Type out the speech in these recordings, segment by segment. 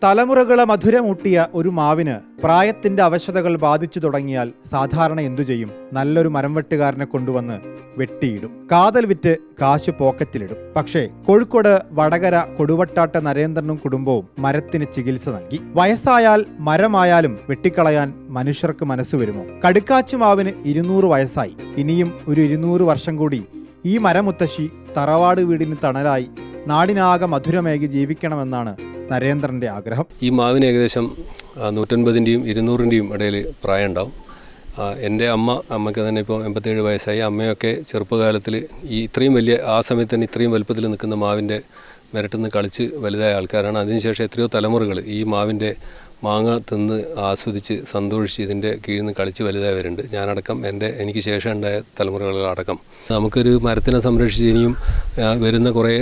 തലമുറകളെ മധുരമൂട്ടിയ ഒരു മാവിന് പ്രായത്തിന്റെ അവശതകൾ ബാധിച്ചു തുടങ്ങിയാൽ സാധാരണ എന്തു ചെയ്യും? നല്ലൊരു മരം വെട്ടുകാരനെ കൊണ്ടുവന്ന് വെട്ടിയിടും. കാതൽ വിറ്റ് കാശ് പോക്കറ്റിലിടും. പക്ഷേ കോഴിക്കോട് വടകര കൊടുവട്ടാട്ട നരേന്ദ്രനും കുടുംബവും മരത്തിന് ചികിത്സ നൽകി. വയസ്സായാൽ മരമായാലും വെട്ടിക്കളയാൻ മനുഷ്യർക്ക് മനസ്സ് വരുമോ? കടുക്കാച്ചു മാവിന് 200 വയസ്സായി. ഇനിയും ഒരു 200 വർഷം കൂടി ഈ മരമുത്തശ്ശി തറവാട് വീടിന് തണലായി നാടിനാകെ മധുരമേകി ജീവിക്കണമെന്നാണ് നരേന്ദ്രന്റെ ആഗ്രഹം. ഈ മാവിന് ഏകദേശം 150-ൻ്റെയും 200-ൻ്റെയും ഇടയിൽ പ്രായം ഉണ്ടാവും. എൻ്റെ അമ്മയ്ക്ക് തന്നെ ഇപ്പോൾ 87 വയസ്സായി. അമ്മയൊക്കെ ചെറുപ്പകാലത്തിൽ ഇത്രയും വലിയ ആ സമയത്ത് തന്നെ ഇത്രയും വലുപ്പത്തിൽ നിൽക്കുന്ന മാവിൻ്റെ മരട്ടുനിന്ന് കളിച്ച് വലുതായ ആൾക്കാരാണ്. അതിനുശേഷം എത്രയോ തലമുറകൾ ഈ മാവിൻ്റെ മാങ്ങ തിന്ന് ആസ്വദിച്ച് സന്തോഷിച്ച് ഇതിൻ്റെ കീഴിൽ നിന്ന് കളിച്ച് വലുതായവരുണ്ട്. ഞാനടക്കം എനിക്ക് ശേഷം ഉണ്ടായ തലമുറകളടക്കം. നമുക്കൊരു മരത്തിനെ സംരക്ഷിച്ച് ഇനിയും വരുന്ന കുറേ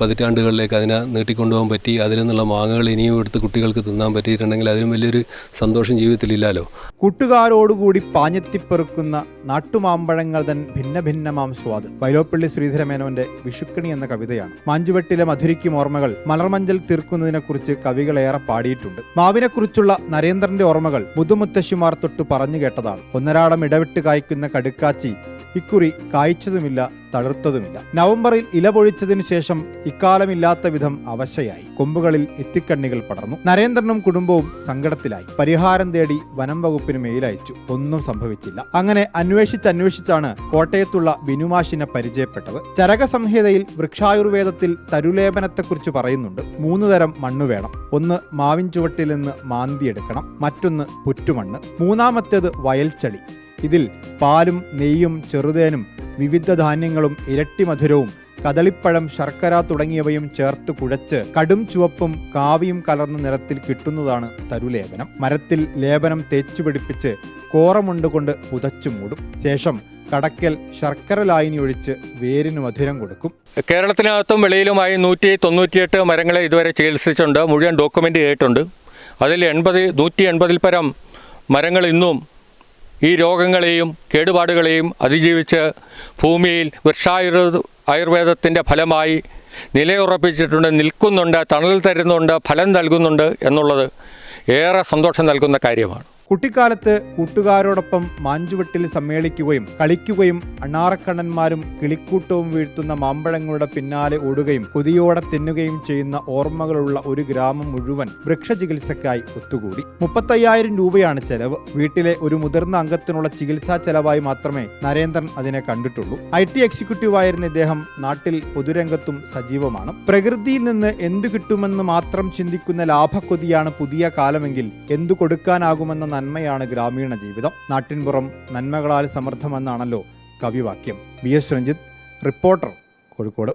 പതിറ്റാണ്ടുകളിലേക്ക് അതിനെ നീട്ടിക്കൊണ്ടുപോകാൻ പറ്റി. അതിൽ നിന്നുള്ള മാങ്ങകൾ ഇനിയും എടുത്ത് കുട്ടികൾക്ക് തിന്നാൻ പറ്റിയിട്ടുണ്ടെങ്കിൽ അതിനും വലിയൊരു സന്തോഷം ജീവിതത്തിലില്ലല്ലോ. കൂട്ടുകാരോടുകൂടി പാഞ്ഞെത്തിപ്പെറുക്കുന്ന നാട്ടുമാമ്പഴങ്ങൾ തൻ ഭിന്ന ഭിന്നമാം സ്വാദ് വൈലോപ്പിള്ളി ശ്രീധരമേനോന്റെ വിഷുക്കണി എന്ന കവിതയാണ്. മാഞ്ചുവെട്ടിലെ മധുരിക്കും ഓർമ്മകൾ മലർമഞ്ചൽ തീർക്കുന്നതിനെക്കുറിച്ച് കവികളേറെ പാടിയിട്ടുണ്ട്. മാവിനെക്കുറിച്ചുള്ള നരേന്ദ്രന്റെ ഓർമ്മകൾ മുതുമുത്തശ്ശിമാർ തൊട്ട് പറഞ്ഞു കേട്ടതാണ്. ഒന്നരാടം ഇടവിട്ട് കായ്ക്കുന്ന കടുക്കാച്ചി ഇക്കുറി കായ്ച്ചതുമില്ല, തളിർത്തതുമില്ല. നവംബറിൽ ഇല പൊഴിച്ചതിനു ശേഷം ഇക്കാലമില്ലാത്ത വിധം അവശയായി. കൊമ്പുകളിൽ എത്തിക്കണ്ണികൾ പടർന്നു. നരേന്ദ്രനും കുടുംബവും സങ്കടത്തിലായി. പരിഹാരം തേടി വനം വകുപ്പിന് മെയിലയച്ചു. ഒന്നും സംഭവിച്ചില്ല. അങ്ങനെ അന്വേഷിച്ചാണ് കോട്ടയത്തുള്ള ബിനുമാഷിനെ പരിചയപ്പെട്ടത്. ചരക സംഹിതയിൽ വൃക്ഷായുർവേദത്തിൽ തരുലേപനത്തെക്കുറിച്ച് പറയുന്നുണ്ട്. 3 തരം മണ്ണ് വേണം. ഒന്ന് മാവിൻ ചുവട്ടിൽ നിന്ന് മാന്തിയെടുക്കണം, മറ്റൊന്ന് പുറ്റുമണ്ണ്, മൂന്നാമത്തേത് വയൽച്ചളി. ഇതിൽ പാലും നെയ്യും ചെറുതേനും വിവിധ ധാന്യങ്ങളും ഇരട്ടി മധുരവും കദളിപ്പഴം, ശർക്കര തുടങ്ങിയവയും ചേർത്ത് കുഴച്ച് കടും ചുവപ്പും കാവിയും കലർന്ന നിറത്തിൽ കിട്ടുന്നതാണ് തരുലേപനം. മരത്തിൽ ലേപനം തേച്ചു പിടിപ്പിച്ച് കോറമുണ്ടുകൊണ്ട് പുതച്ചു മൂടും. ശേഷം കടക്കൽ ശർക്കര ലായനി ഒഴിച്ച് വേരിന് മധുരം കൊടുക്കും. കേരളത്തിനകത്തും വെളിയിലുമായി 198 മരങ്ങളെ ഇതുവരെ ചികിത്സിച്ചുണ്ട്. മുഴുവൻ ഡോക്യുമെൻ്റ് ചെയ്തിട്ടുണ്ട്. അതിൽ 180-ൽ പരം മരങ്ങൾ ഇന്നും ഈ രോഗങ്ങളെയും കേടുപാടുകളെയും അതിജീവിച്ച് ഭൂമിയിൽ ആയുർവേദത്തിൻ്റെ ഫലമായി നിലയുറപ്പിച്ചിട്ടുണ്ട്, നിൽക്കുന്നുണ്ട്, തണൽ തരുന്നുണ്ട്, ഫലം നൽകുന്നുണ്ട് എന്നുള്ളത് ഏറെ സന്തോഷം നൽകുന്ന കാര്യമാണ്. കുട്ടിക്കാലത്ത് കൂട്ടുകാരോടൊപ്പം മാഞ്ചുവെട്ടിൽ സമ്മേളിക്കുകയും കളിക്കുകയും അണ്ണാറക്കണ്ണന്മാരും കിളിക്കൂട്ടവും വീഴ്ത്തുന്ന മാമ്പഴങ്ങളുടെ പിന്നാലെ ഓടുകയും കൊതിയോടെ തിന്നുകയും ചെയ്യുന്ന ഓർമ്മകളുള്ള ഒരു ഗ്രാമം മുഴുവൻ വൃക്ഷചികിത്സക്കായി ഒത്തുകൂടി. 35,000 രൂപയാണ് ചെലവ്. വീട്ടിലെ ഒരു മുതിർന്ന അംഗത്തിനുള്ള ചികിത്സാ ചെലവായി മാത്രമേ നരേന്ദ്രൻ അതിനെ കണ്ടിട്ടുള്ളൂ. IT എക്സിക്യൂട്ടീവായിരുന്ന ഇദ്ദേഹം നാട്ടിൽ പൊതുരംഗത്തും സജീവമാണ്. പ്രകൃതിയിൽ നിന്ന് എന്തു കിട്ടുമെന്ന് മാത്രം ചിന്തിക്കുന്ന ലാഭക്കൊതിയാണ് പുതിയ കാലമെങ്കിൽ എന്തു കൊടുക്കാനാകുമെന്ന നന്മയാണ് ഗ്രാമീണ ജീവിതം. നാട്ടിൻപുറം നന്മകളാൽ സമൃദ്ധമെന്നാണല്ലോ കവിവാക്യം. BS Ranjith, reporter, Kozhikode.